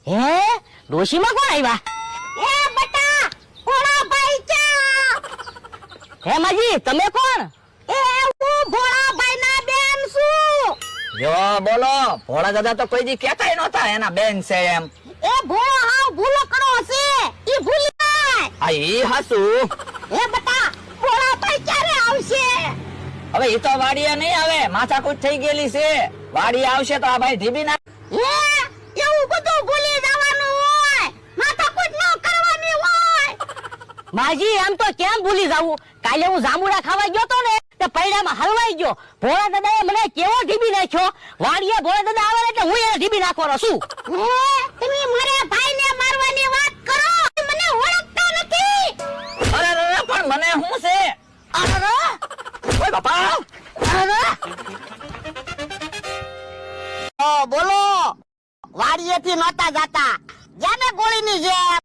હે ડોશીમાં કોણ આવ્યા? એ બટા ભોળાભાઈ ચા. હે માજી તમે કોણ? એ હું ભોળાભાઈ ના બેન છું. જો બોલો, ભોળા દાદા તો કોઈ દી કહેતાય નહોતા એના બેન છે એમ. એ ભોળો હાવ ભૂલો કરો છે. ઈ ભૂલી જાય. આ ઈ હાસુ. એ બટા ભોળાભાઈ ક્યારે આવશે? હવે ઈ તો વાડીએ નહીં આવે, માથાકૂટ થઈ ગયેલી છે. વાડીએ આવશે તો આ ભાઈ ઢીબી ના. એવું બધું ભૂલી જવાનું હોય, માથાકૂટ ન કરવાની હોય. માજી એમ તો કેમ ભૂલી જાવું? કાલે હું જાંબુડા ખાવા ગયો તો ને તે પૈડામાં હલવાઈ ગયો. ભોળા દાદાએ મને કેવો ઢીબી નાખ્યો. વાડીએ ભોળા દાદા આવે એટલે હું એને ઢીબી નાખવાનો છું. તમે મારા ભાઈને મારવાની વાત કરો, મને ઓળખતા નથી. અરે અરે, પણ મને શું છે? અરે ઓય બાપા, અરે બોલો વાડીએથી નહોતા જાતા, જાને ગોળીની જેમ